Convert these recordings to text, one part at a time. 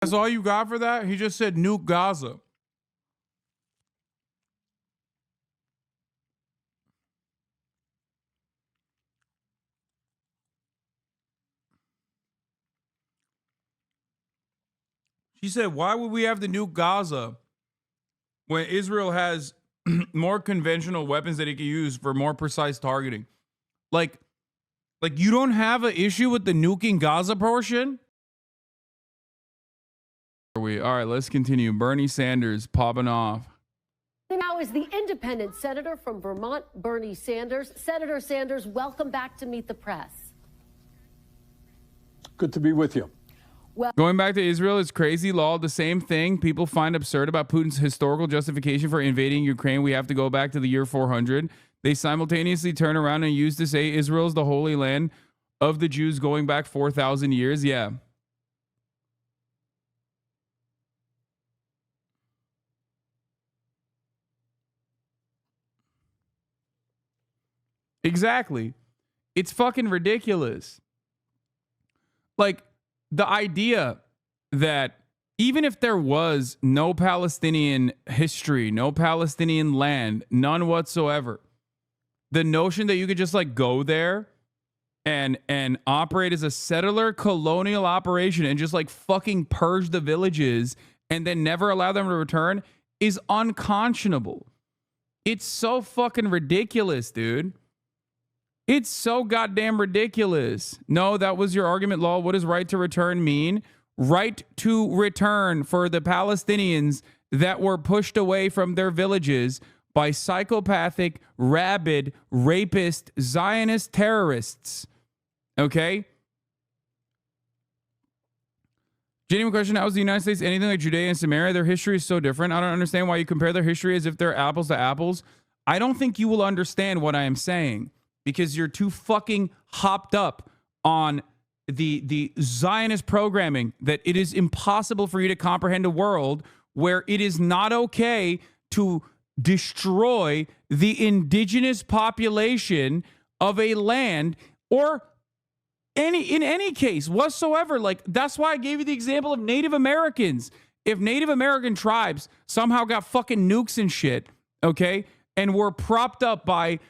That's all you got for that? He just said nuke Gaza. She said, why would we have to nuke Gaza when Israel has more conventional weapons that it can use for more precise targeting? Like you don't have an issue with the nuking Gaza portion? All right, let's continue. Bernie Sanders popping off. Now is the independent senator from Vermont, Bernie Sanders. Senator Sanders, welcome back to Meet the Press. Good to be with you. Well, going back to Israel is crazy law. The same thing people find absurd about Putin's historical justification for invading Ukraine. We have to go back to the year 400. They simultaneously turn around and use to say Israel is the holy land of the Jews going back 4,000 years. Yeah. Exactly. It's fucking ridiculous. Like, the idea that even if there was no Palestinian history, no Palestinian land, none whatsoever, the notion that you could just like go there and operate as a settler colonial operation and just like fucking purge the villages and then never allow them to return is unconscionable. It's so fucking ridiculous, dude. It's so goddamn ridiculous. No, that was your argument, Law. What does right to return mean? Right to return for the Palestinians that were pushed away from their villages by psychopathic, rabid, rapist, Zionist terrorists. Okay? Genuine question, how is the United States anything like Judea and Samaria? Their history is so different. I don't understand why you compare their history as if they're apples to apples. I don't think you will understand what I am saying, because you're too fucking hopped up on the Zionist programming that it is impossible for you to comprehend a world where it is not okay to destroy the indigenous population of a land or in any case whatsoever. Like, that's why I gave you the example of Native Americans. If Native American tribes somehow got fucking nukes and shit, okay, and were propped up by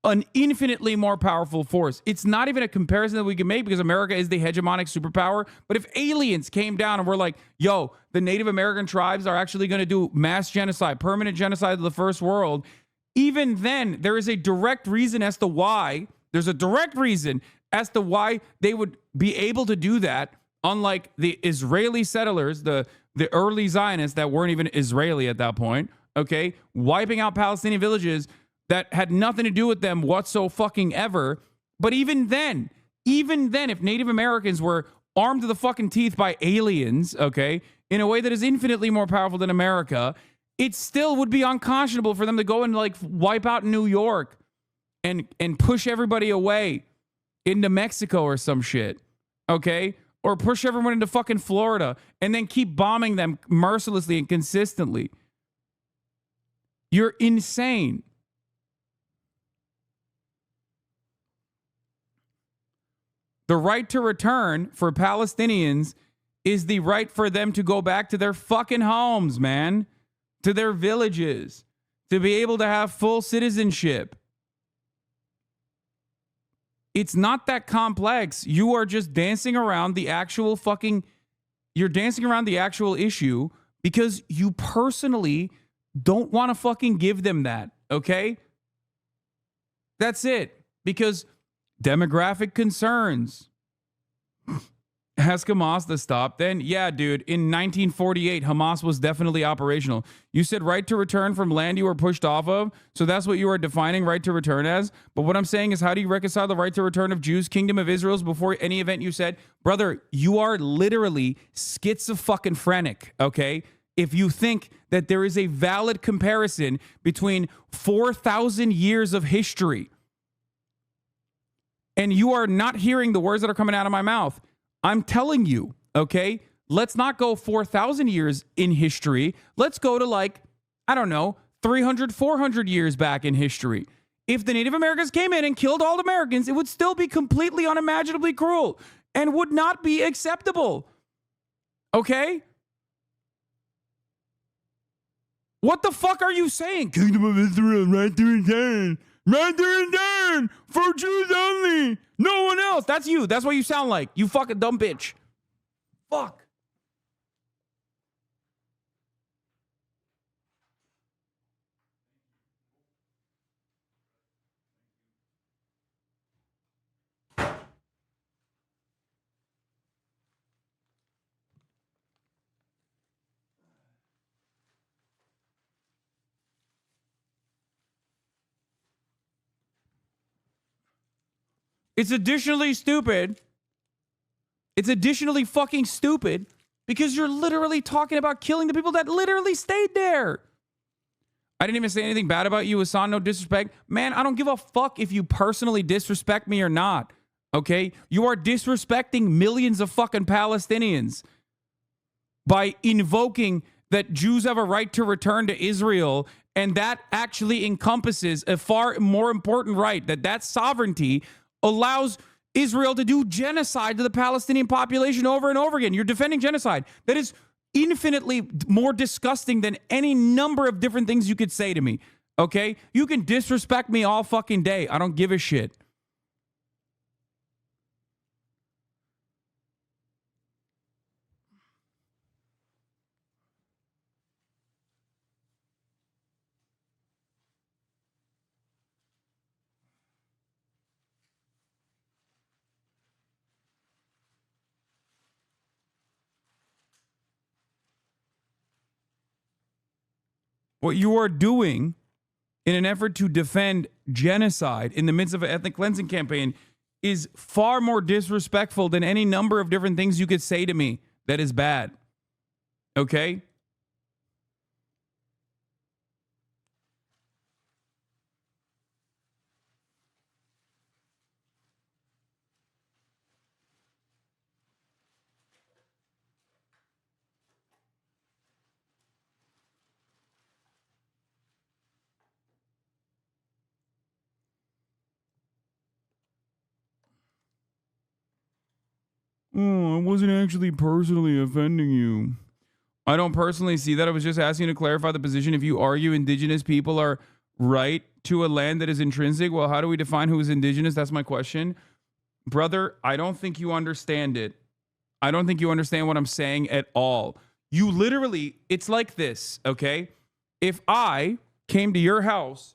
an infinitely more powerful force. It's not even a comparison that we can make because America is the hegemonic superpower. But if aliens came down and were like, yo, the Native American tribes are actually going to do mass genocide, permanent genocide of the first world, even then, there is a direct reason as to why. There's a direct reason as to why they would be able to do that, unlike the Israeli settlers, the early Zionists that weren't even Israeli at that point, okay, wiping out Palestinian villages that had nothing to do with them whatsoever. But even then, if Native Americans were armed to the fucking teeth by aliens, okay, in a way that is infinitely more powerful than America, it still would be unconscionable for them to go and like wipe out New York and push everybody away into Mexico or some shit, okay? Or push everyone into fucking Florida and then keep bombing them mercilessly and consistently. You're insane. The right to return for Palestinians is the right for them to go back to their fucking homes, man, to their villages, to be able to have full citizenship. It's not that complex. You are just dancing around the actual you're dancing around the actual issue because you personally don't want to fucking give them that, okay? That's it. Because demographic concerns. Ask Hamas to stop. Then, yeah, dude, in 1948, Hamas was definitely operational. You said right to return from land you were pushed off of, so that's what you are defining right to return as. But what I'm saying is, how do you reconcile the right to return of Jews, Kingdom of Israel's before any event you said? Brother, you are literally schizophrenic, okay? If you think that there is a valid comparison between 4,000 years of history and you are not hearing the words that are coming out of my mouth, I'm telling you, okay, let's not go 4,000 years in history. Let's go to like, I don't know, 300, 400 years back in history. If the Native Americans came in and killed all Americans, it would still be completely unimaginably cruel and would not be acceptable. Okay? What the fuck are you saying? Kingdom of Israel, right there and down. Right there and down. For Jews only. No one else. That's you. That's what you sound like. You fucking dumb bitch. Fuck. It's additionally stupid. It's additionally fucking stupid because you're literally talking about killing the people that literally stayed there. I didn't even say anything bad about you, Hasan. No disrespect. Man, I don't give a fuck if you personally disrespect me or not. Okay? You are disrespecting millions of fucking Palestinians by invoking that Jews have a right to return to Israel, and that actually encompasses a far more important right, that sovereignty allows Israel to do genocide to the Palestinian population over and over again. You're defending genocide. That is infinitely more disgusting than any number of different things you could say to me. Okay? You can disrespect me all fucking day. I don't give a shit. What you are doing in an effort to defend genocide in the midst of an ethnic cleansing campaign is far more disrespectful than any number of different things you could say to me that is bad. Okay? Oh, I wasn't actually personally offending you. I don't personally see that. I was just asking you to clarify the position. If you argue indigenous people are right to a land that is intrinsic, well, how do we define who is indigenous? That's my question. Brother, I don't think you understand it. I don't think you understand what I'm saying at all. You literally, it's like this, okay? If I came to your house,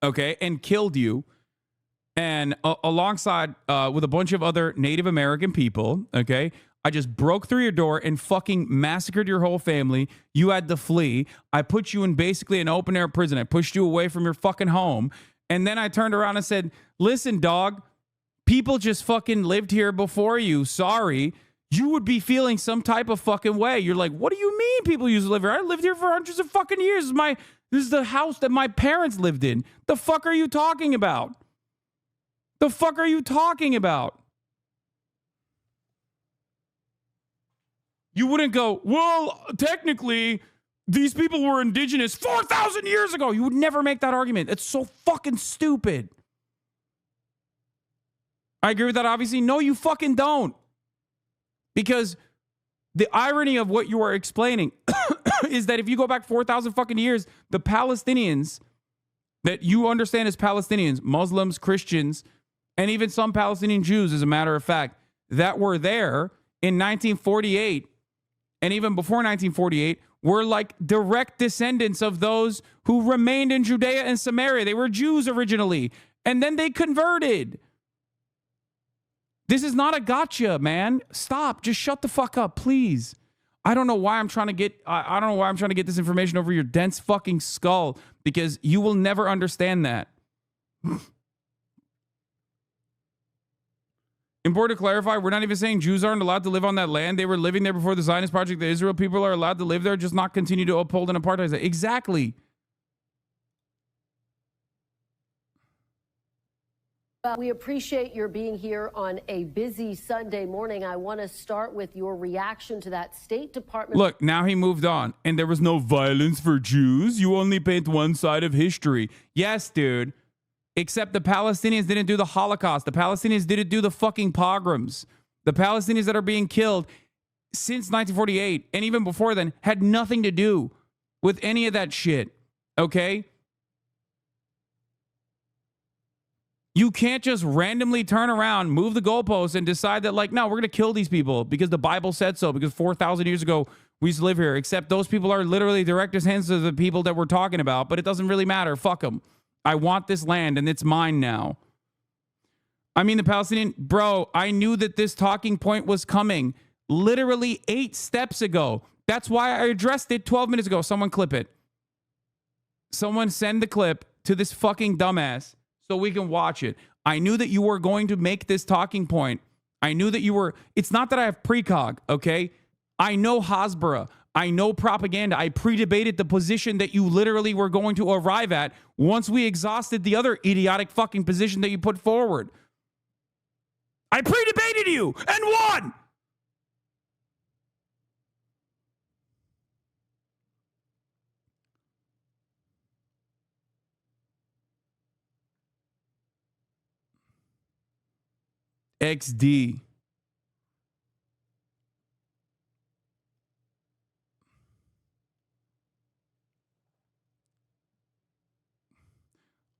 okay, and killed you, and alongside with a bunch of other Native American people, okay, I just broke through your door and fucking massacred your whole family. You had to flee. I put you in basically an open air prison. I pushed you away from your fucking home. And then I turned around and said, listen, dog, people just fucking lived here before you. Sorry. You would be feeling some type of fucking way. You're like, what do you mean people used to live here? I lived here for hundreds of fucking years. This is the house that my parents lived in. The fuck are you talking about? The fuck are you talking about? You wouldn't go, well, technically, these people were indigenous 4,000 years ago. You would never make that argument. It's so fucking stupid. I agree with that, obviously. No, you fucking don't. Because the irony of what you are explaining is that if you go back 4,000 fucking years, the Palestinians that you understand as Palestinians, Muslims, Christians, and even some Palestinian Jews, as a matter of fact, that were there in 1948 and even before 1948 were like direct descendants of those who remained in Judea and Samaria. They were Jews originally, and then they converted. This is not a gotcha, man. Stop. Just shut the fuck up, please. I don't know why I'm trying to get I don't know why I'm trying to get this information over your dense fucking skull, because you will never understand that. Important to clarify, we're not even saying Jews aren't allowed to live on that land. They were living there before the Zionist project. The Israel people are allowed to live there, just not continue to uphold an apartheid state. Exactly. We appreciate your being here on a busy Sunday morning. I want to start with your reaction to that State Department. Look, now he moved on, and there was no violence for Jews. You only paint one side of history. Yes, dude. Except the Palestinians didn't do the Holocaust. The Palestinians didn't do the fucking pogroms. The Palestinians that are being killed since 1948, and even before then, had nothing to do with any of that shit, okay? You can't just randomly turn around, move the goalposts, and decide that, like, no, we're going to kill these people because the Bible said so, because 4,000 years ago we used to live here, except those people are literally direct hands to the people that we're talking about, but it doesn't really matter. Fuck them. I want this land, and it's mine now. I mean, the Palestinian... Bro, I knew that this talking point was coming literally 8 steps ago. That's why I addressed it 12 minutes ago. Someone clip it. Someone send the clip to this fucking dumbass so we can watch it. I knew that you were going to make this talking point. I knew that you were... It's not that I have precog, okay? I know Hasbara. I know propaganda. I pre-debated the position that you literally were going to arrive at once we exhausted the other idiotic fucking position that you put forward. I pre-debated you and won! XD.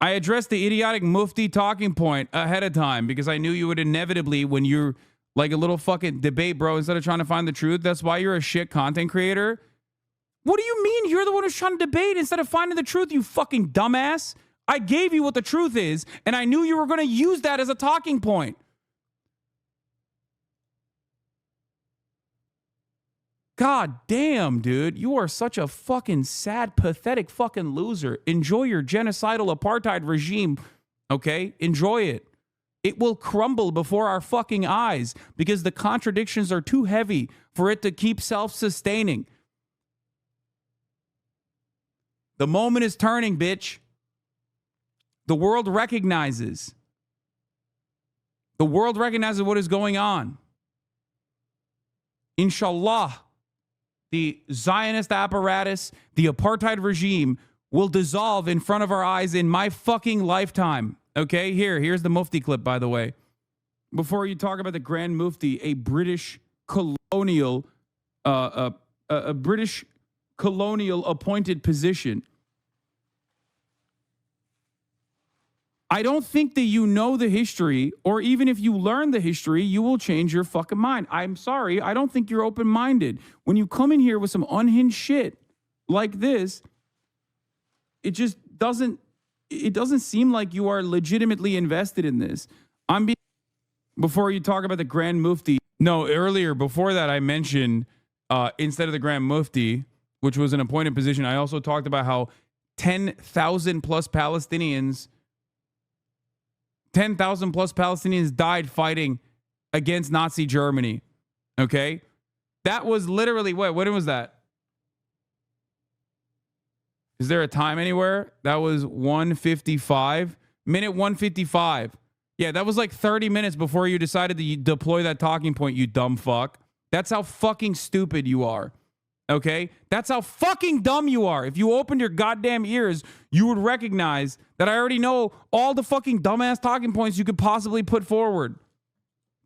I addressed the idiotic Mufti talking point ahead of time because I knew you would inevitably, when you're like a little fucking debate, bro, instead of trying to find the truth, that's why you're a shit content creator. What do you mean you're the one who's trying to debate instead of finding the truth, you fucking dumbass? I gave you what the truth is, and I knew you were going to use that as a talking point. God damn, dude. You are such a fucking sad, pathetic fucking loser. Enjoy your genocidal apartheid regime, okay? Enjoy it. It will crumble before our fucking eyes because the contradictions are too heavy for it to keep self-sustaining. The moment is turning, bitch. The world recognizes. The world recognizes what is going on. Inshallah, the Zionist apparatus, the apartheid regime will dissolve in front of our eyes in my fucking lifetime. Okay, here's the Mufti clip, by the way. Before you talk about the Grand Mufti, a British colonial, a British colonial appointed position. I don't think that you know the history, or even if you learn the history, you will change your fucking mind. I'm sorry. I don't think you're open-minded. When you come in here with some unhinged shit like this, it just doesn't seem like you are legitimately invested in this. Before you talk about the Grand Mufti, no, earlier, before that, I mentioned instead of the Grand Mufti, which was an appointed position, I also talked about how 10,000 plus Palestinians died fighting against Nazi Germany. Okay? That was literally, when was that? Is there a time anywhere? That was 1:55. Minute 1:55. Yeah, that was like 30 minutes before you decided to deploy that talking point, you dumb fuck. That's how fucking stupid you are. Okay? That's how fucking dumb you are. If you opened your goddamn ears, you would recognize that I already know all the fucking dumbass talking points you could possibly put forward.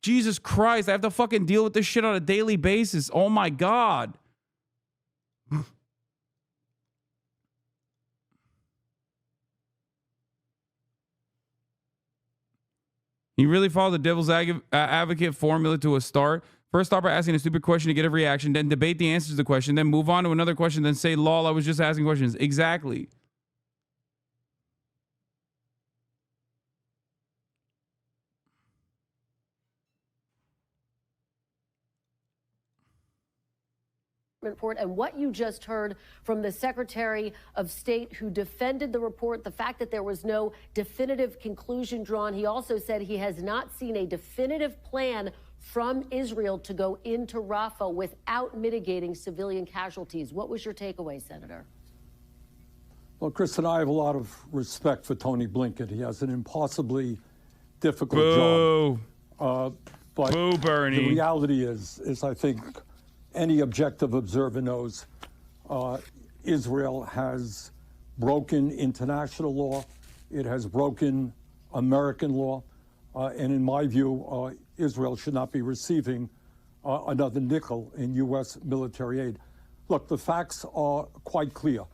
Jesus Christ, I have to fucking deal with this shit on a daily basis. Oh my God. You really follow the devil's advocate formula to a start. First, start by asking a stupid question to get a reaction, then debate the answers to the question, then move on to another question, then say, lol, I was just asking questions. Exactly. report and what you just heard from the Secretary of State who defended the report, the fact that there was no definitive conclusion drawn. He also said he has not seen a definitive plan from Israel to go into Rafah without mitigating civilian casualties. What was your takeaway, Senator? Well, Chris and I have a lot of respect for Tony Blinken. He has an impossibly difficult job. But Boo, Bernie. The reality is I think any objective observer knows Israel has broken international law. It has broken American law. And in my view, Israel should not be receiving another nickel in U.S. military aid. Look, the facts are quite clear.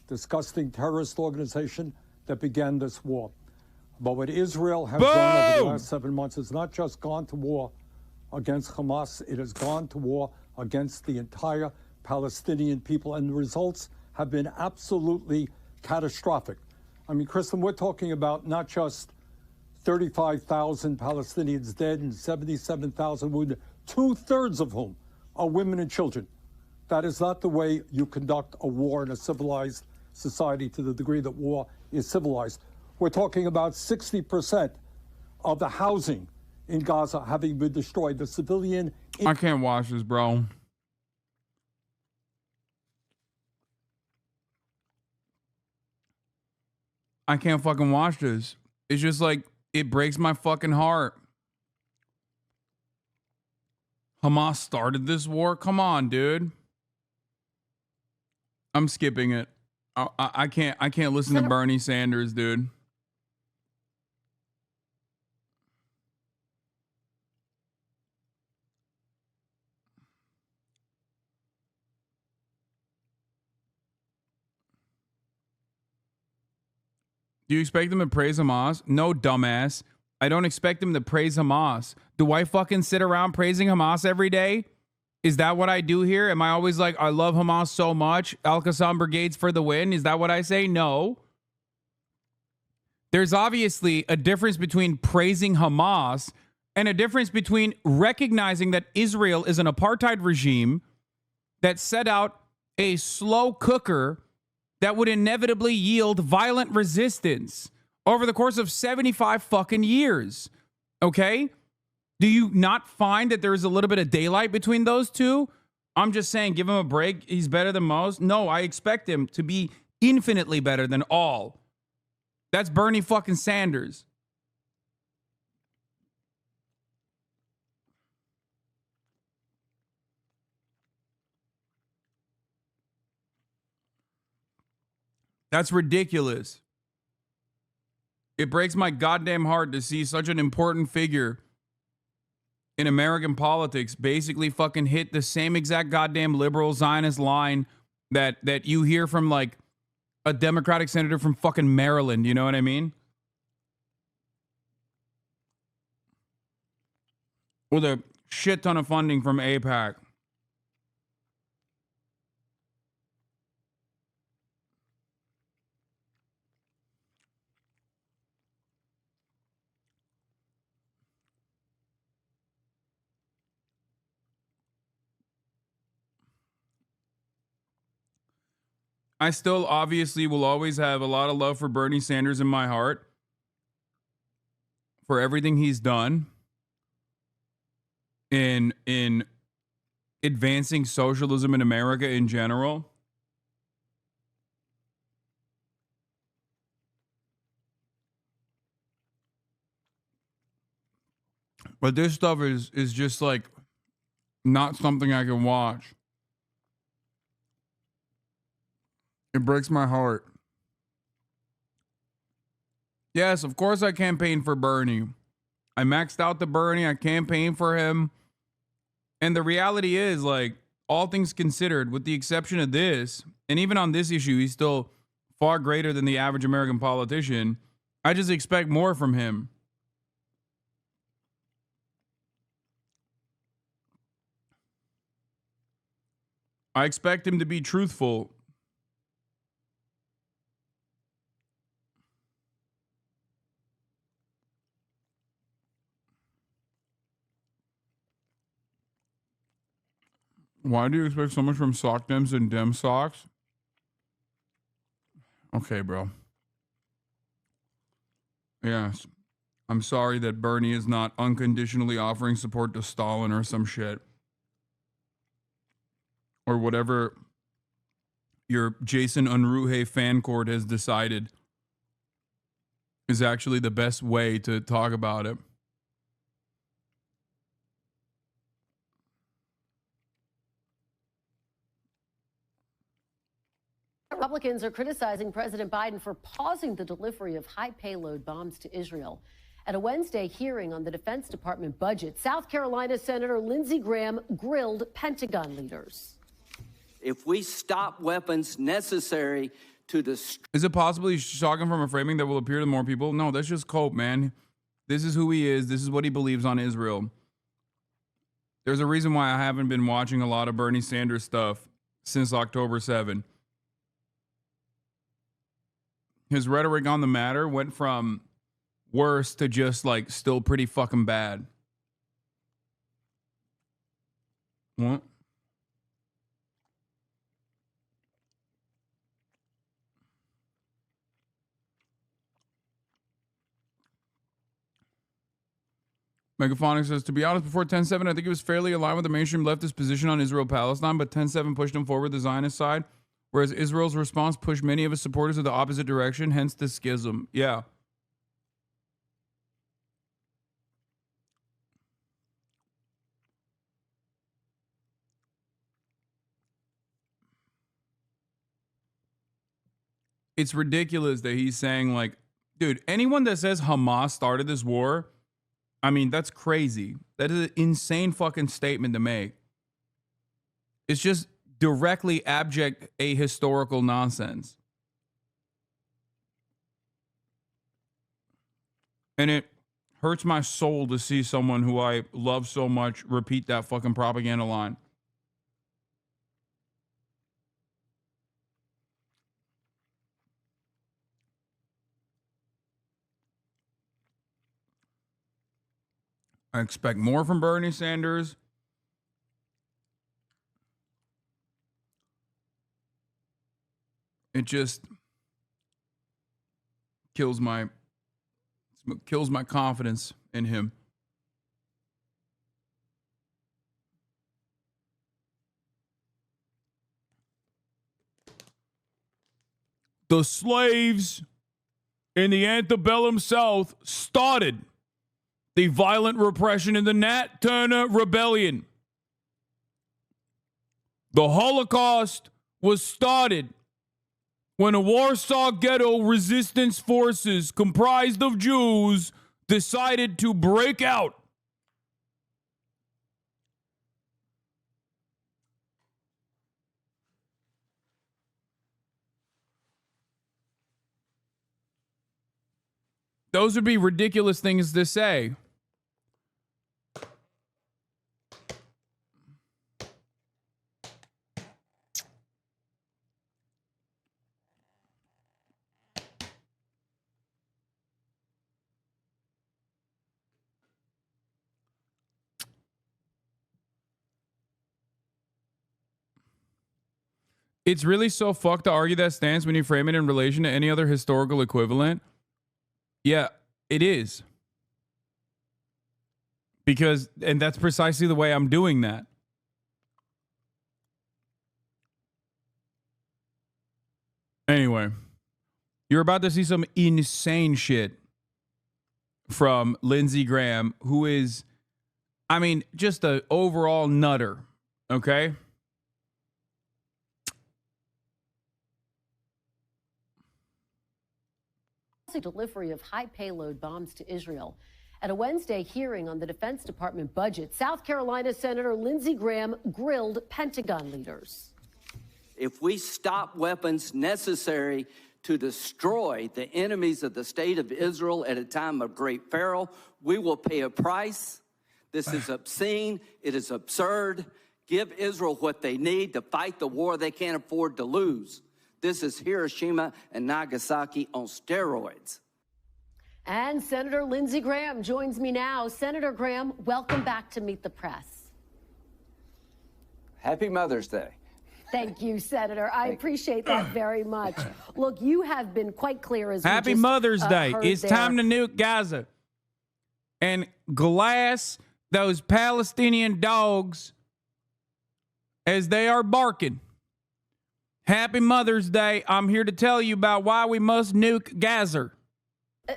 Disgusting terrorist organization that began this war. But what Israel has done over the last 7 months is not just gone to war against Hamas, it has gone to war against the entire Palestinian people, and the results have been absolutely catastrophic. I mean, Kristen, we're talking about not just 35,000 Palestinians dead and 77,000 wounded, 2/3 of whom are women and children. That is not the way you conduct a war in a civilized society to the degree that war is civilized. We're talking about 60% of the housing in Gaza having been destroyed. The civilian... I can't watch this, bro. I can't fucking watch this. It's just like, it breaks my fucking heart. Hamas started this war? Come on, dude. I'm skipping it. I can't listen to Bernie Sanders, dude. Do you expect them to praise Hamas? No, dumbass. I don't expect them to praise Hamas. Do I fucking sit around praising Hamas every day? Is that what I do here? Am I always like, I love Hamas so much? Al-Qassam Brigades for the win? Is that what I say? No. There's obviously a difference between praising Hamas and a difference between recognizing that Israel is an apartheid regime that set out a slow cooker that would inevitably yield violent resistance over the course of 75 fucking years. Okay? Do you not find that there is a little bit of daylight between those two? I'm just saying, give him a break. He's better than most. No, I expect him to be infinitely better than all. That's Bernie fucking Sanders. That's ridiculous. It breaks my goddamn heart to see such an important figure in American politics basically fucking hit the same exact goddamn liberal Zionist line that you hear from like a Democratic senator from fucking Maryland. You know what I mean? With a shit ton of funding from AIPAC. I still obviously will always have a lot of love for Bernie Sanders in my heart for everything he's done in advancing socialism in America in general. But this stuff is just like not something I can watch. It breaks my heart. Yes, of course I campaigned for Bernie. I maxed out the Bernie. I campaigned for him. And the reality is, like, all things considered, with the exception of this, and even on this issue, he's still far greater than the average American politician. I just expect more from him. I expect him to be truthful. Why do you expect so much from sock dems and dem socks? Okay, bro. Yes. I'm sorry that Bernie is not unconditionally offering support to Stalin or some shit. Or whatever your Jason Unruhe fan court has decided is actually the best way to talk about it. Republicans are criticizing President Biden for pausing the delivery of high payload bombs to Israel. At a Wednesday hearing on the Defense Department budget, South Carolina Senator Lindsey Graham grilled Pentagon leaders. If we stop weapons necessary to destroy. Is it possible he's talking from a framing that will appeal to more people? No, that's just cope, man. This is who he is. This is what he believes on Israel. There's a reason why I haven't been watching a lot of Bernie Sanders stuff since October 7. His rhetoric on the matter went from worse to just like still pretty fucking bad. What? Megaphonic says, to be honest, before 10-7, I think it was fairly aligned with the mainstream leftist position on Israel-Palestine, but 10-7 pushed him forward the Zionist side, whereas Israel's response pushed many of his supporters in the opposite direction, hence the schism. Yeah. It's ridiculous that he's saying, like, dude, anyone that says Hamas started this war, I mean, that's crazy. That is an insane fucking statement to make. It's just directly abject ahistorical nonsense. And it hurts my soul to see someone who I love so much repeat that fucking propaganda line. I expect more from Bernie Sanders. It just kills my confidence in him. The slaves in the antebellum South started the violent repression in the Nat Turner Rebellion. The Holocaust was started when a Warsaw Ghetto resistance forces comprised of Jews decided to break out. Those would be ridiculous things to say. It's really so fucked to argue that stance when you frame it in relation to any other historical equivalent. Yeah, it is. Because, and that's precisely the way I'm doing that. Anyway, you're about to see some insane shit from Lindsey Graham, who is, I mean, just an overall nutter, okay? Delivery of high payload bombs to Israel. At a Wednesday hearing on the Defense Department budget, South Carolina Senator Lindsey Graham grilled Pentagon leaders. If we stop weapons necessary to destroy the enemies of the state of Israel at a time of great peril, we will pay a price. This is obscene. It is absurd. Give Israel what they need to fight the war they can't afford to lose. This is Hiroshima and Nagasaki on steroids. And Senator Lindsey Graham joins me now. Senator Graham, welcome back to Meet the Press. Happy Mother's Day. Thank you, Senator. I appreciate that very much. Look, you have been quite clear as Happy Mother's Day. It's time to nuke Gaza and glass those Palestinian dogs as they are barking. Happy Mother's Day. I'm here to tell you about why we must nuke Gaza.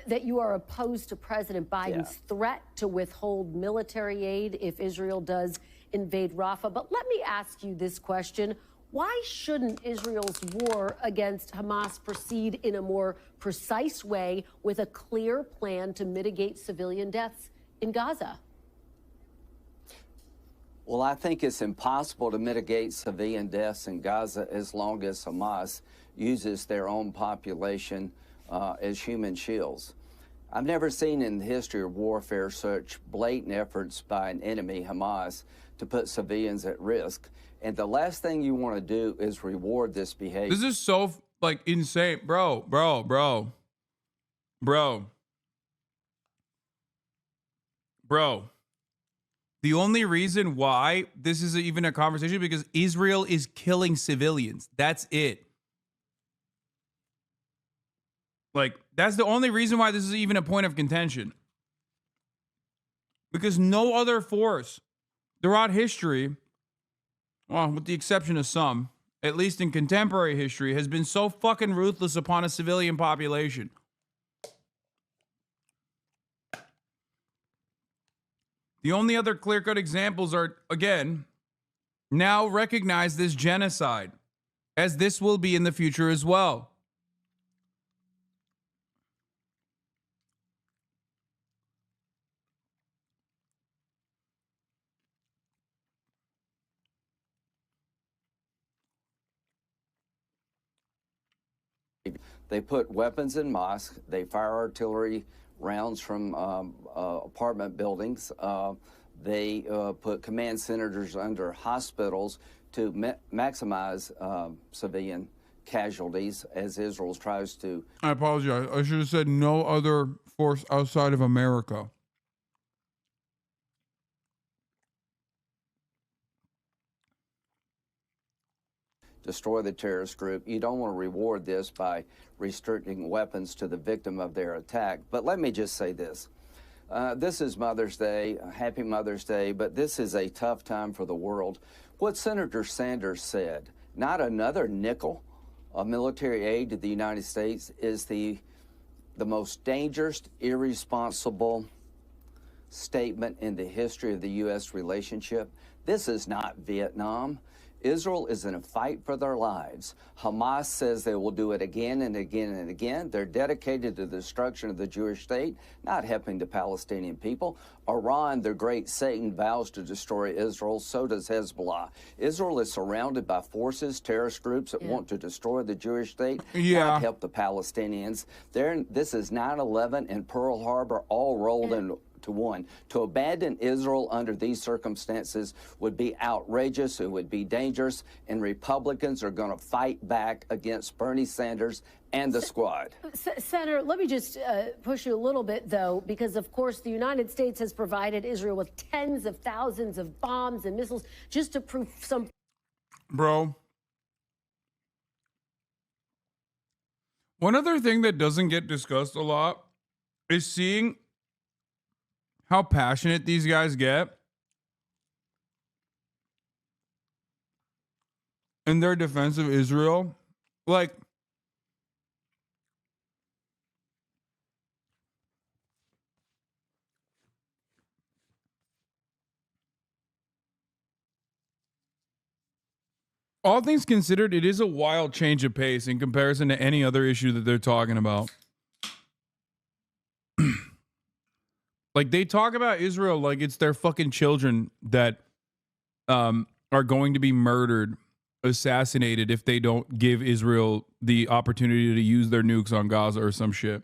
That you are opposed to President Biden's threat to withhold military aid if Israel does invade Rafah. But let me ask you this question. Why shouldn't Israel's war against Hamas proceed in a more precise way with a clear plan to mitigate civilian deaths in Gaza? Well, I think it's impossible to mitigate civilian deaths in Gaza as long as Hamas uses their own population as human shields. I've never seen in the history of warfare such blatant efforts by an enemy, Hamas, to put civilians at risk. And the last thing you want to do is reward this behavior. This is so like insane, bro. The only reason why this is even a conversation is because Israel is killing civilians. That's it. Like, that's the only reason why this is even a point of contention. Because no other force throughout history, well, with the exception of some, at least in contemporary history, has been so fucking ruthless upon a civilian population. The only other clear-cut examples are, again, now recognized as genocide, as this will be in the future as well. They put weapons in mosques. They fire artillery rounds from apartment buildings. They put command centers under hospitals to maximize civilian casualties as Israel tries to. I apologize. I should have said no other force outside of America. Destroy the terrorist group. You don't want to reward this by restricting weapons to the victim of their attack. But let me just say this. This is Mother's Day. Happy Mother's Day. But this is a tough time for the world. What Senator Sanders said, not another nickel of military aid to the United States, is the most dangerous, irresponsible statement in the history of the U.S. relationship. This is not Vietnam. Israel is in a fight for their lives. Hamas says they will do it again and again and again. They're dedicated to the destruction of the Jewish state, not helping the Palestinian people. Iran, the great Satan, vows to destroy Israel. So does Hezbollah. Israel is surrounded by forces, terrorist groups that want to destroy the Jewish state, not help the Palestinians. This is 9/11 and Pearl Harbor all rolled into one. To abandon Israel under these circumstances would be outrageous, it would be dangerous, and Republicans are going to fight back against Bernie Sanders and the squad. Senator, let me just push you a little bit, though, because, of course, the United States has provided Israel with tens of thousands of bombs and missiles just to prove some. Bro. One other thing that doesn't get discussed a lot is seeing how passionate these guys get in their defense of Israel. Like, all things considered, it is a wild change of pace in comparison to any other issue that they're talking about. Like, they talk about Israel like it's their fucking children that are going to be murdered, assassinated if they don't give Israel the opportunity to use their nukes on Gaza or some shit.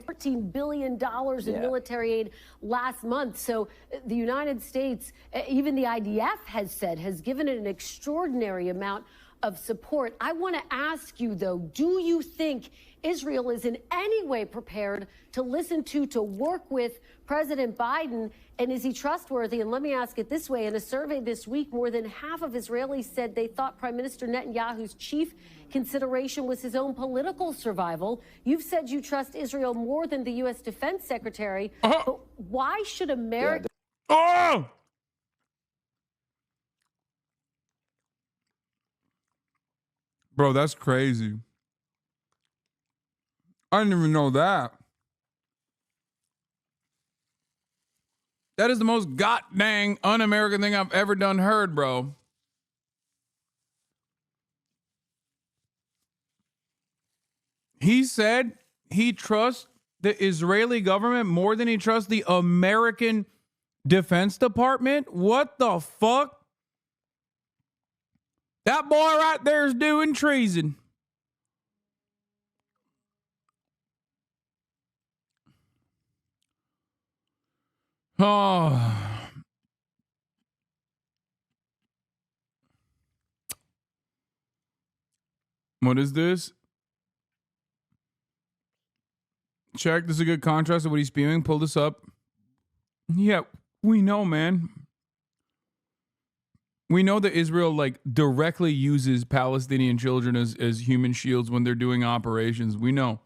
$14 billion in military aid last month. So the United States, even the IDF has said, has given it an extraordinary amount of support. I want to ask you, though, do you think Israel is in any way prepared to listen to work with President Biden? And is he trustworthy? And let me ask it this way. In a survey this week, more than half of Israelis said they thought Prime Minister Netanyahu's chief consideration was his own political survival. You've said you trust Israel more than the U.S. Defense Secretary. But why should America... Bro, that's crazy. I didn't even know that. That is the most god-dang un-American thing I've ever done heard, bro. He said he trusts the Israeli government more than he trusts the American Defense Department? What the fuck? That boy right there is doing treason. Oh. What is this? Check. This is a good contrast of what he's spewing. Pull this up. Yeah, we know, man. We know that Israel like directly uses Palestinian children as human shields when they're doing operations. We know.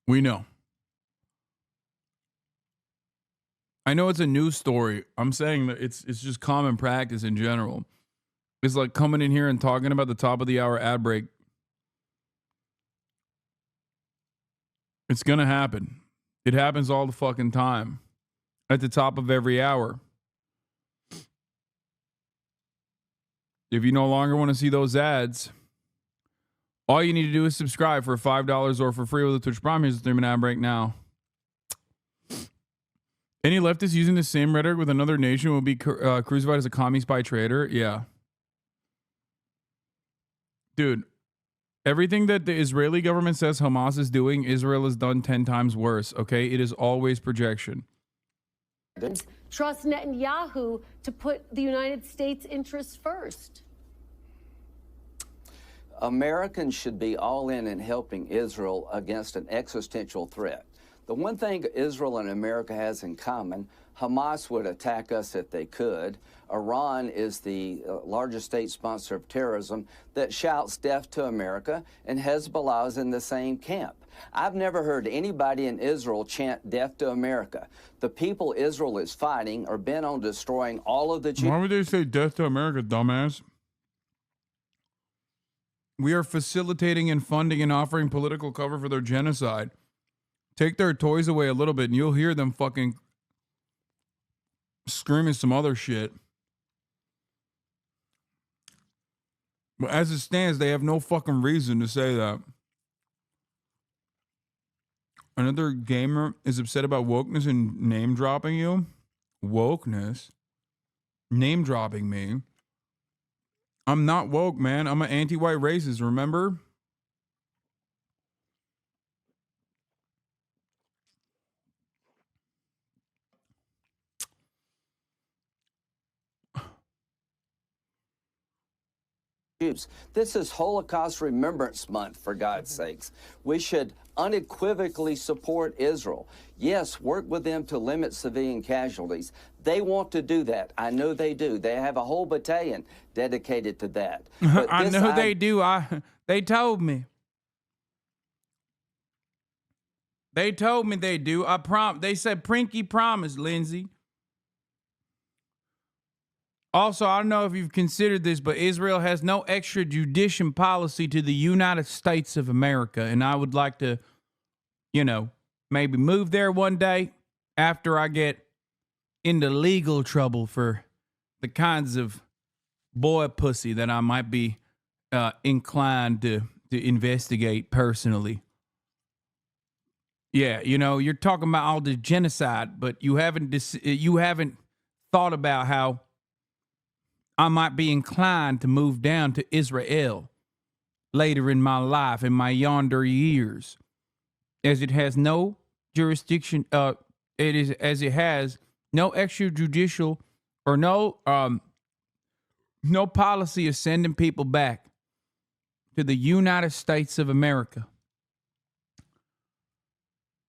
We know. I know it's a news story. I'm saying that it's just common practice in general. It's like coming in here and talking about the top of the hour ad break. It's going to happen. It happens all the fucking time. At the top of every hour. If you no longer want to see those ads, all you need to do is subscribe for $5 or for free with a Twitch Prime. Here's the 3-minute ad break now. Any leftist using the same rhetoric with another nation will be crucified as a commie spy traitor? Yeah. Dude, everything that the Israeli government says Hamas is doing, Israel has done 10 times worse, okay? It is always projection. Trust Netanyahu to put the United States' interests first. Americans should be all in helping Israel against an existential threat. The one thing Israel and America has in common, Hamas would attack us if they could. Iran is the largest state sponsor of terrorism that shouts death to America, and Hezbollah is in the same camp. I've never heard anybody in Israel chant death to America. The people Israel is fighting are bent on destroying all of the Jews. Why would they say death to America, dumbass? We are facilitating and funding and offering political cover for their genocide. Take their toys away a little bit and you'll hear them fucking screaming some other shit. But as it stands, they have no fucking reason to say that. Another gamer is upset about wokeness and name dropping you. Wokeness? Name dropping me? I'm not woke, man. I'm an anti-white racist, remember? This is Holocaust Remembrance Month, for God's sakes. We should unequivocally support Israel. Yes, work with them to limit civilian casualties. They want to do that. I know they do. They have a whole battalion dedicated to that. I know they do. They told me. They told me they do. They said Prinky promised, Lindsey. Also, I don't know if you've considered this, but Israel has no extradition policy to the United States of America. And I would like to, maybe move there one day after I get into legal trouble for the kinds of boy pussy that I might be inclined to investigate personally. Yeah, you're talking about all the genocide, but you haven't thought about how I might be inclined to move down to Israel later in my life, in my yonder years, as it has no jurisdiction. It has no extrajudicial or no policy of sending people back to the United States of America.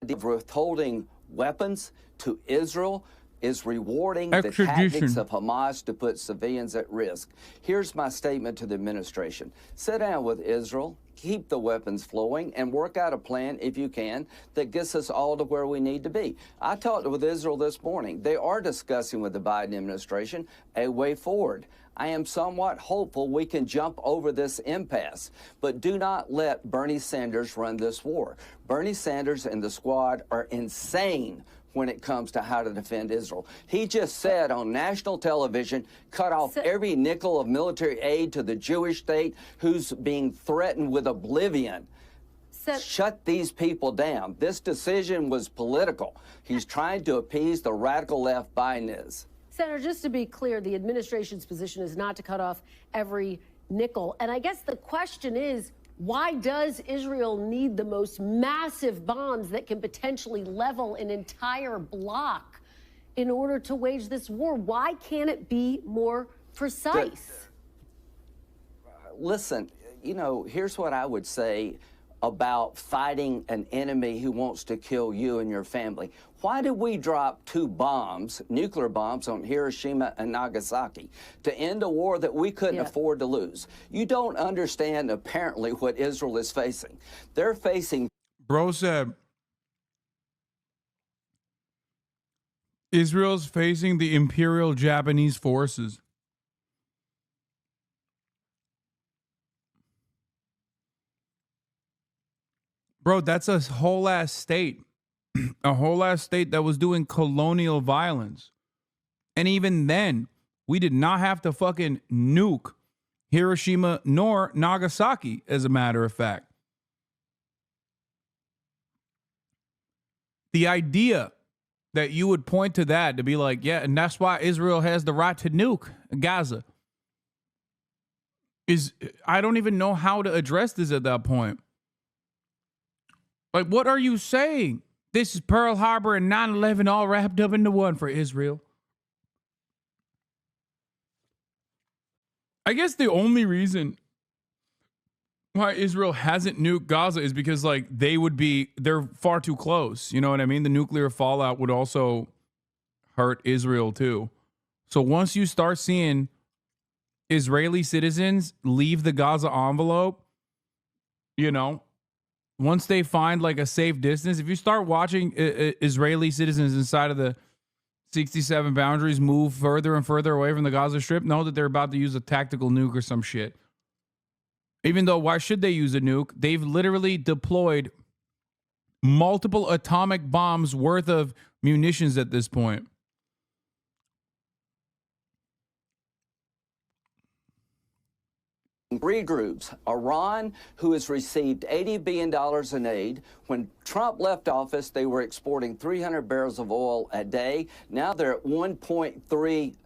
Withholding weapons to Israel is rewarding the tactics of Hamas to put civilians at risk. Here's my statement to the administration. Sit down with Israel, keep the weapons flowing, and work out a plan, if you can, that gets us all to where we need to be. I talked with Israel this morning. They are discussing with the Biden administration a way forward. I am somewhat hopeful we can jump over this impasse, but do not let Bernie Sanders run this war. Bernie Sanders and the squad are insane when it comes to how to defend Israel. He just said on national television, cut off every nickel of military aid to the Jewish state who's being threatened with oblivion. Shut these people down. This decision was political. He's trying to appease the radical left. Biden is. Senator, just to be clear, the administration's position is not to cut off every nickel. And I guess the question is, why does Israel need the most massive bombs that can potentially level an entire block in order to wage this war? Why can't it be more precise? Listen, you know, here's what I would say about fighting an enemy who wants to kill you and your family. Why did we drop 2 bombs, nuclear bombs, on Hiroshima and Nagasaki to end a war that we couldn't afford to lose? You don't understand, apparently, what Israel is facing. They're facing... Bro said, Israel's facing the Imperial Japanese forces. Bro, that's a whole ass state. A whole ass state that was doing colonial violence. And even then, we did not have to fucking nuke Hiroshima nor Nagasaki, as a matter of fact. The idea that you would point to that to be like, yeah, and that's why Israel has the right to nuke Gaza is, I don't even know how to address this at that point. Like, what are you saying? This is Pearl Harbor and 9/11 all wrapped up into one for Israel. I guess the only reason why Israel hasn't nuked Gaza is because, like, they're far too close. You know what I mean? The nuclear fallout would also hurt Israel too. So once you start seeing Israeli citizens leave the Gaza envelope, you know, once they find like a safe distance, if you start watching Israeli citizens inside of the 67 boundaries move further and further away from the Gaza Strip, know that they're about to use a tactical nuke or some shit. Even though, why should they use a nuke? They've literally deployed multiple atomic bombs worth of munitions at this point. Three groups. Iran, who has received $80 billion in aid. When Trump left office, they were exporting 300 barrels of oil a day. Now they're at 1.3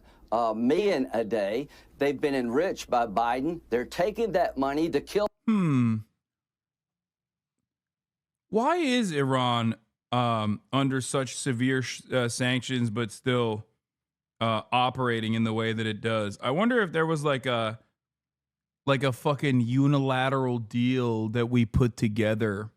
million a day. They've been enriched by Biden. They're taking that money to kill. Why is Iran under such severe sanctions but still operating in the way that it does? I wonder if there was like a fucking unilateral deal that we put together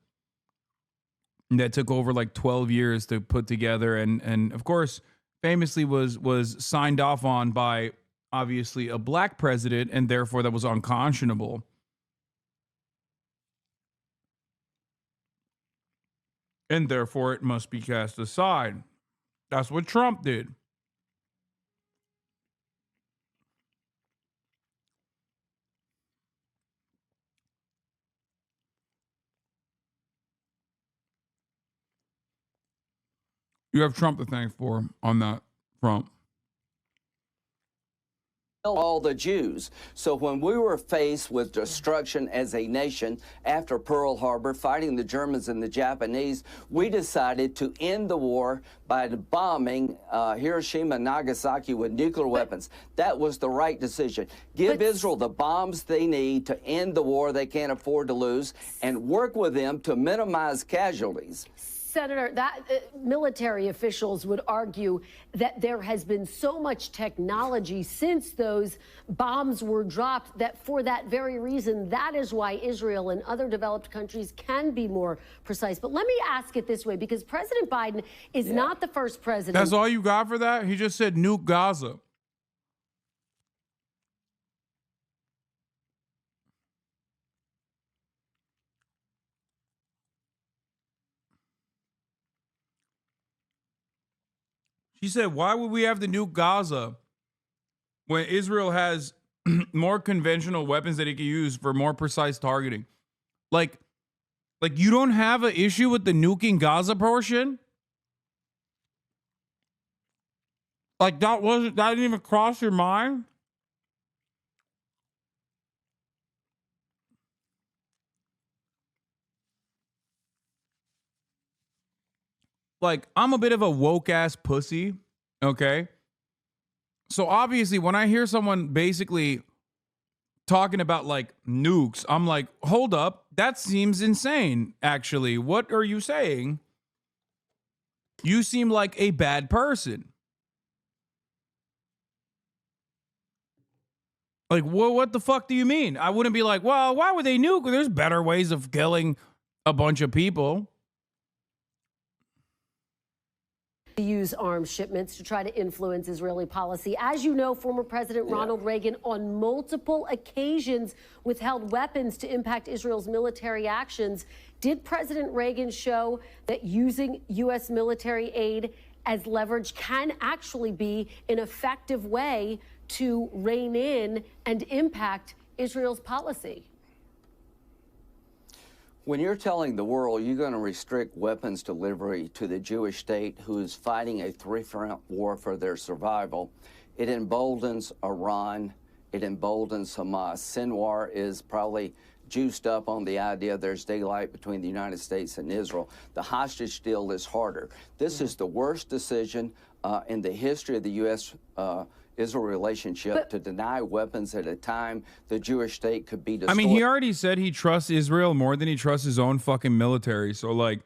that took over like 12 years to put together, and of course famously was signed off on by obviously a black president, and therefore that was unconscionable. And therefore it must be cast aside. That's what Trump did. You have Trump to thank for on that front. All the Jews. So when we were faced with destruction as a nation after Pearl Harbor, fighting the Germans and the Japanese, we decided to end the war by bombing Hiroshima and Nagasaki with nuclear weapons. That was the right decision. Give Israel the bombs they need to end the war they can't afford to lose, and work with them to minimize casualties. Senator, military officials would argue that there has been so much technology since those bombs were dropped that for that very reason, that is why Israel and other developed countries can be more precise. But let me ask it this way, because President Biden is not the first president. That's all you got for that? He just said nuke Gaza. She said, why would we have to nuke Gaza when Israel has more conventional weapons that it can use for more precise targeting? Like you don't have an issue with the nuking Gaza portion? Like that didn't even cross your mind? Like, I'm a bit of a woke ass pussy, okay? So obviously when I hear someone basically talking about like nukes, I'm like, hold up, that seems insane, actually. What are you saying? You seem like a bad person. Like, what the fuck do you mean? I wouldn't be like, well, why would they nuke? There's better ways of killing a bunch of people. To use arms shipments to try to influence Israeli policy. As you know, former President Ronald Reagan on multiple occasions withheld weapons to impact Israel's military actions. Did President Reagan show that using U.S. military aid as leverage can actually be an effective way to rein in and impact Israel's policy? When you're telling the world you're going to restrict weapons delivery to the Jewish state who is fighting a three-front war for their survival, it emboldens Iran, it emboldens Hamas. Sinwar is probably juiced up on the idea there's daylight between the United States and Israel. The hostage deal is harder. This is the worst decision in the history of the U.S. Israel relationship to deny weapons at a time the Jewish state could be destroyed. I mean, he already said he trusts Israel more than he trusts his own fucking military. So, like,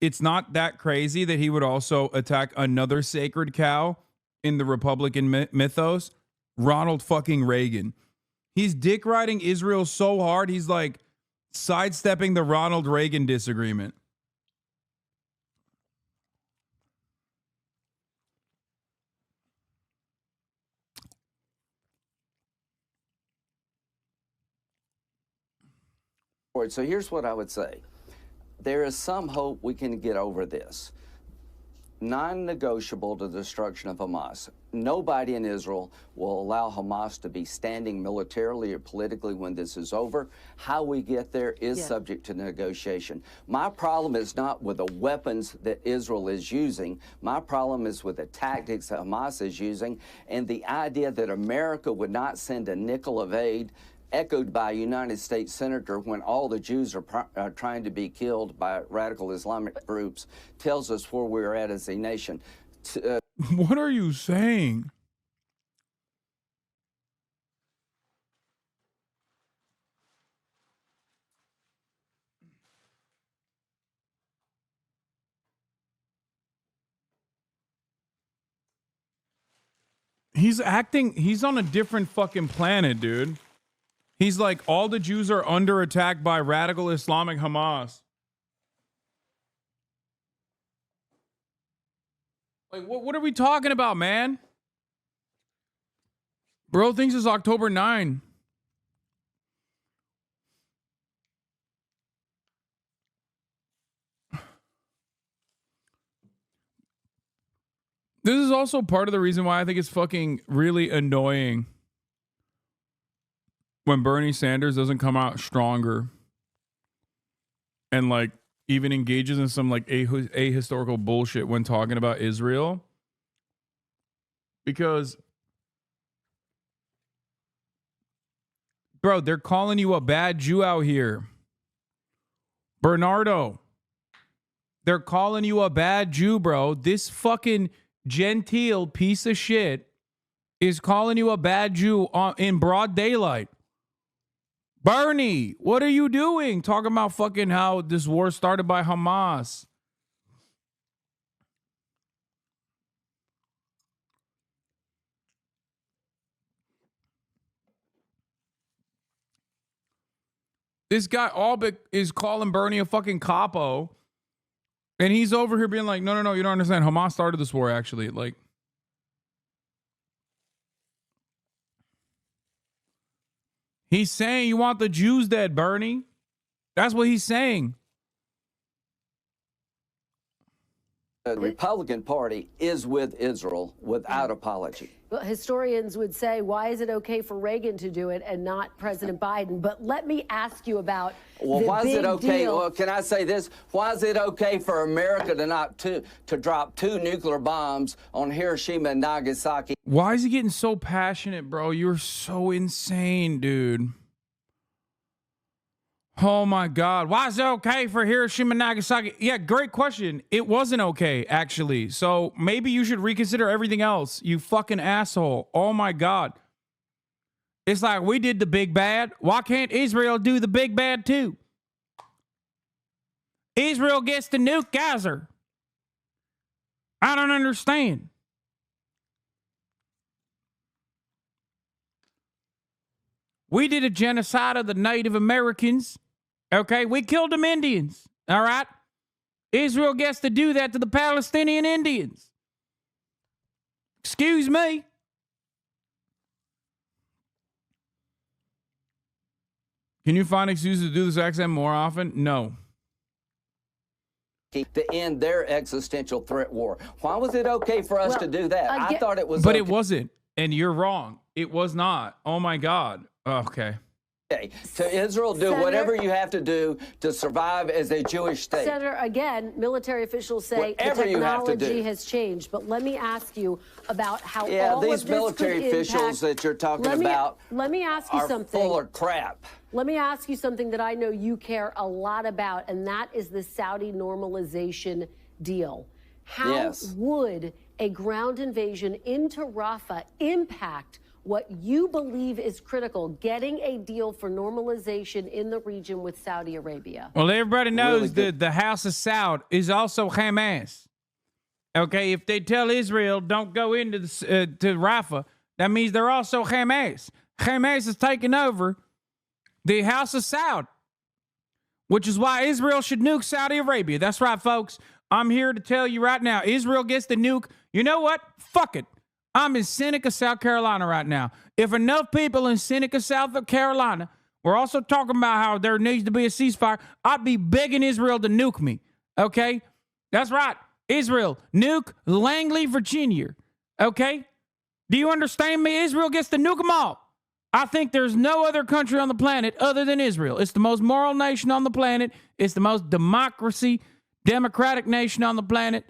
it's not that crazy that he would also attack another sacred cow in the Republican mythos, Ronald fucking Reagan. He's dick riding Israel so hard, he's like sidestepping the Ronald Reagan disagreement. So here's what I would say. There is some hope we can get over this. Non-negotiable, the destruction of Hamas. Nobody in Israel will allow Hamas to be standing militarily or politically when this is over. How we get there is subject to negotiation. My problem is not with the weapons that Israel is using. My problem is with the tactics that Hamas is using and the idea that America would not send a nickel of aid, echoed by a United States senator when all the Jews are trying to be killed by radical Islamic groups, tells us where we're at as a nation. What are you saying? He's on a different fucking planet, dude. He's like, all the Jews are under attack by radical Islamic Hamas. Like, what are we talking about, man? Bro thinks it's October 9. This is also part of the reason why I think it's fucking really annoying when Bernie Sanders doesn't come out stronger and like even engages in some like ahistorical bullshit when talking about Israel. Because, bro, they're calling you a bad Jew out here. Bernardo, they're calling you a bad Jew, bro. This fucking genteel piece of shit is calling you a bad Jew in broad daylight. Bernie, what are you doing? Talking about fucking how this war started by Hamas. This guy Albeck is calling Bernie a fucking capo. And he's over here being like, no, you don't understand. Hamas started this war, actually. Like, he's saying you want the Jews dead, Bernie. That's what he's saying. The Republican Party is with Israel without apology. Well, historians would say, why is it okay for Reagan to do it and not President Biden? But let me ask you about why is it okay? deal. Well, can I say this? Why is it okay for America to drop 2 nuclear bombs on Hiroshima and Nagasaki? Why is he getting so passionate, bro? You're so insane, dude. Oh my God. Why is it okay for Hiroshima and Nagasaki? Yeah, great question. It wasn't okay, actually. So maybe you should reconsider everything else, you fucking asshole. Oh my God. It's like we did the big bad. Why can't Israel do the big bad too? Israel gets to nuke Gaza. I don't understand. We did a genocide of the Native Americans. Okay, we killed them Indians. All right. Israel gets to do that to the Palestinian Indians. Excuse me. Can you find excuses to do this accent more often? No. To end their existential threat war. Why was it okay for us to do that? I thought it was But okay. it wasn't. And you're wrong. It was not. Oh my God. Okay. To Israel, do Senator, whatever you have to do to survive as a Jewish state. Senator, again, military officials say Whatever the you have to technology do. has changed. But let me ask you about how Yeah, all these of this military could officials impact. that you're talking Let me about ask you are something. full of crap. Let me ask you something that I know you care a lot about, and that is the Saudi normalization deal. How would a ground invasion into Rafah impact what you believe is critical, getting a deal for normalization in the region with Saudi Arabia? Well, everybody knows that the House of Saud is also Hamas. Okay, if they tell Israel don't go into to Rafah, that means they're also Hamas. Hamas is taking over the House of Saud, which is why Israel should nuke Saudi Arabia. That's right, folks. I'm here to tell you right now, Israel gets the nuke. You know what? Fuck it. I'm in Seneca, South Carolina right now. If enough people in Seneca, South Carolina were also talking about how there needs to be a ceasefire, I'd be begging Israel to nuke me. Okay? That's right. Israel, nuke Langley, Virginia. Okay? Do you understand me? Israel gets to nuke them all. I think there's no other country on the planet other than Israel. It's the most moral nation on the planet. It's the most democratic nation on the planet.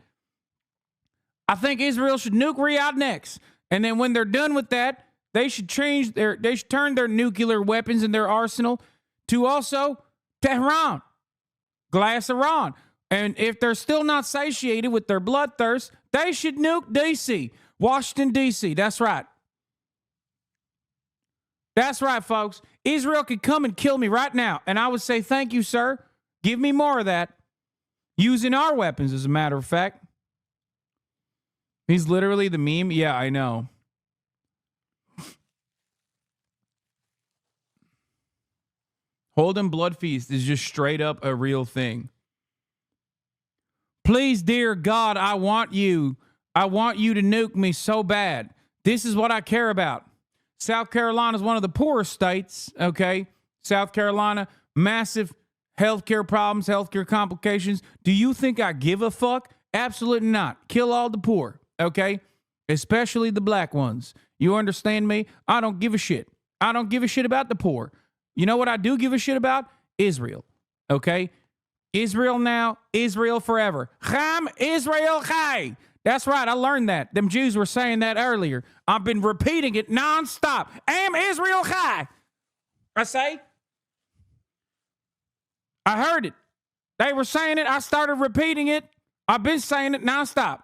I think Israel should nuke Riyadh next. And then when they're done with that, they should turn their nuclear weapons in their arsenal to also Tehran, Glass Iran. And if they're still not satiated with their bloodthirst, they should nuke D.C., Washington, D.C. That's right. That's right, folks. Israel could come and kill me right now. And I would say, thank you, sir. Give me more of that. Using our weapons, as a matter of fact. He's literally the meme. Yeah, I know. Holden Blood Feast is just straight up a real thing. Please, dear God, I want you to nuke me so bad. This is what I care about. South Carolina is one of the poorest states, okay? South Carolina, massive healthcare problems, healthcare complications. Do you think I give a fuck? Absolutely not. Kill all the poor. Okay? Especially the black ones. You understand me? I don't give a shit. I don't give a shit about the poor. You know what I do give a shit about? Israel. Okay? Israel now, Israel forever. Cham Israel Chai. That's right. I learned that. Them Jews were saying that earlier. I've been repeating it nonstop. Am Israel Chai. I say. I heard it. They were saying it. I started repeating it. I've been saying it nonstop.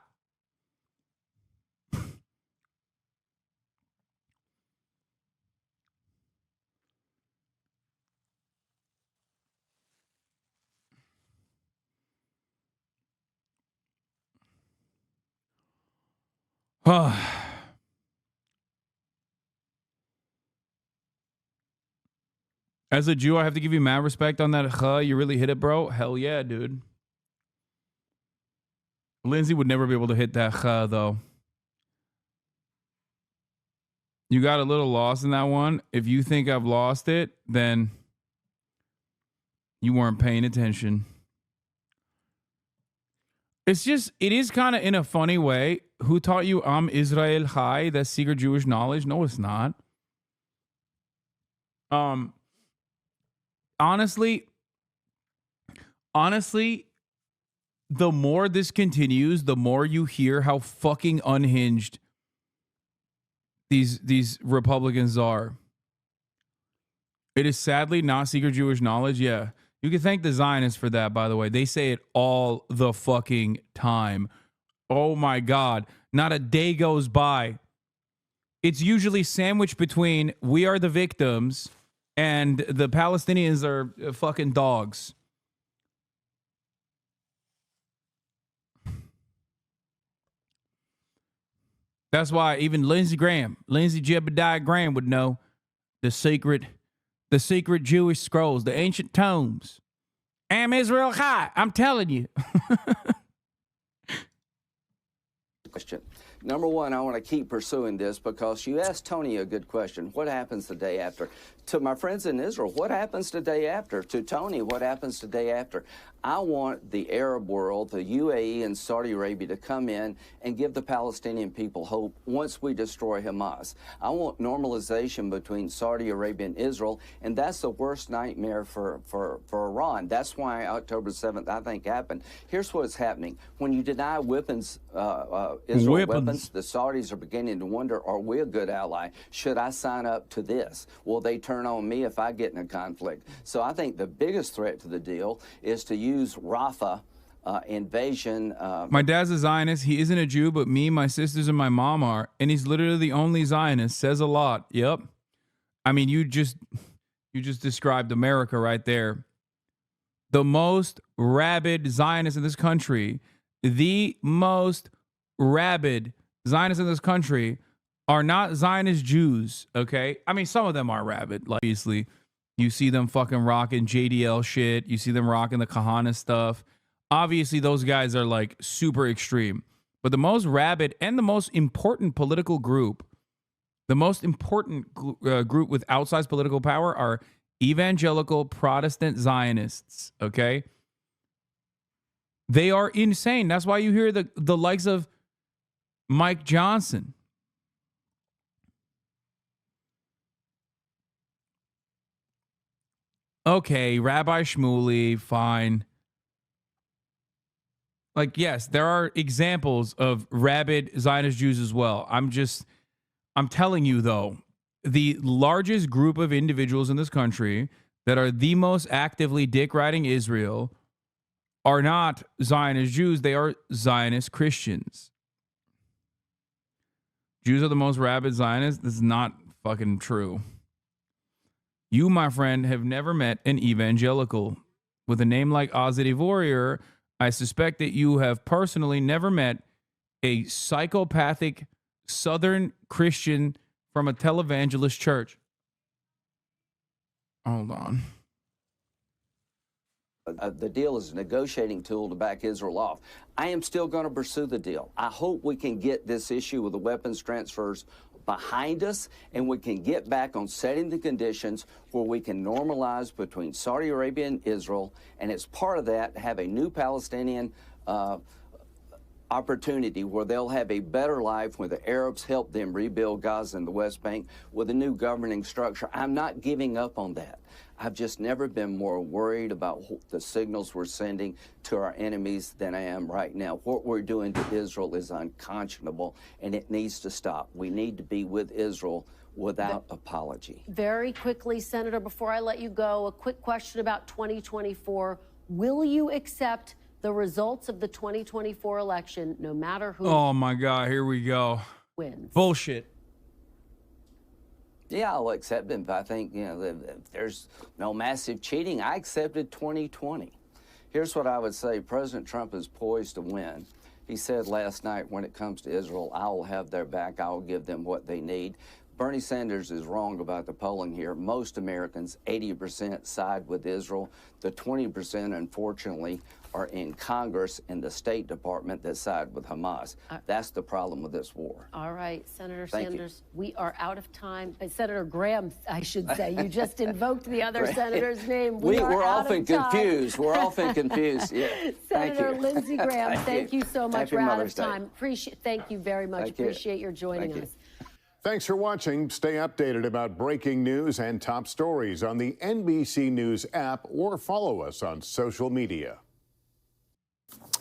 As a Jew, I have to give you mad respect on that. You really hit it, bro. Hell yeah, dude. Lindsey would never be able to hit that though. You got a little lost in that one. If you think I've lost it, then you weren't paying attention. It's just, it is kind of in a funny way. Who taught you Israel Chai? That's secret Jewish knowledge. No, it's not. Honestly, the more this continues, the more you hear how fucking unhinged these Republicans are. It is sadly not secret Jewish knowledge. Yeah. You can thank the Zionists for that, by the way. They say it all the fucking time. Oh my God. Not a day goes by. It's usually sandwiched between we are the victims and the Palestinians are fucking dogs. That's why even Lindsey Jebediah Graham would know the secret Jewish scrolls, the ancient tomes. Am Israel Chai. I'm telling you. Question. Number one, I want to keep pursuing this because you asked Tony a good question. What happens the day after? To my friends in Israel, what happens the day after? To Tony, what happens the day after? I want the Arab world, the UAE and Saudi Arabia to come in and give the Palestinian people hope once we destroy Hamas. I want normalization between Saudi Arabia and Israel, and that's the worst nightmare for Iran. That's why October 7th, I think, happened. Here's what's happening. When you deny Israel weapons, the Saudis are beginning to wonder, are we a good ally? Should I sign up to this? Will they turn on me if I get in a conflict? So I think the biggest threat to the deal is to use Rafah invasion. My dad's a Zionist. He isn't a Jew, but me, my sisters, and my mom are. And he's literally the only Zionist. Says a lot. Yep. I mean, you just described America right there. The most rabid Zionists in this country, the most rabid Zionists in this country are not Zionist Jews, okay? I mean, some of them are rabid, like, obviously. You see them fucking rocking JDL shit. You see them rocking the Kahana stuff. Obviously, those guys are like super extreme. But the most rabid and the most important political group, the most important group with outsized political power are evangelical Protestant Zionists, okay? They are insane. That's why you hear the likes of Mike Johnson. Okay, Rabbi Shmuley, fine. Like, yes, there are examples of rabid Zionist Jews as well. I'm telling you, though, the largest group of individuals in this country that are the most actively dick-riding Israel are not Zionist Jews. They are Zionist Christians. Jews are the most rabid Zionists. This is not fucking true. You, my friend, have never met an evangelical. With a name like Ozzy Warrior, I suspect that you have personally never met a psychopathic Southern Christian from a televangelist church. Hold on. The deal is a negotiating tool to back Israel off. I am still going to pursue the deal. I hope we can get this issue with the weapons transfers behind us, and we can get back on setting the conditions where we can normalize between Saudi Arabia and Israel, and as part of that, have a new Palestinian opportunity where they'll have a better life when the Arabs help them rebuild Gaza and the West Bank with a new governing structure. I'm not giving up on that. I've just never been more worried about the signals we're sending to our enemies than I am right now. What we're doing to Israel is unconscionable, and it needs to stop. We need to be with Israel without apology. Very quickly, Senator, before I let you go, a quick question about 2024. Will you accept the results of the 2024 election, no matter who Oh my God, here we go. wins? Bullshit. Yeah, I'll accept it. I think, if there's no massive cheating, I accepted 2020. Here's what I would say. President Trump is poised to win. He said last night, when it comes to Israel, I will have their back. I will give them what they need. Bernie Sanders is wrong about the polling here. Most Americans, 80%, side with Israel. The 20%, unfortunately, are in Congress and the State Department that side with Hamas. That's the problem with this war. All right, Senator Thank Sanders, we are out of time. Senator Graham, I should say. You just invoked the other senator's name. We're often confused. We're often confused. Yeah. Senator Lindsey Graham, thank you so much. Happy We're out Mother's of time. Thank you very much. Appreciate your joining us. Thanks for watching. Stay updated about breaking news and top stories on the NBC News app or follow us on social media.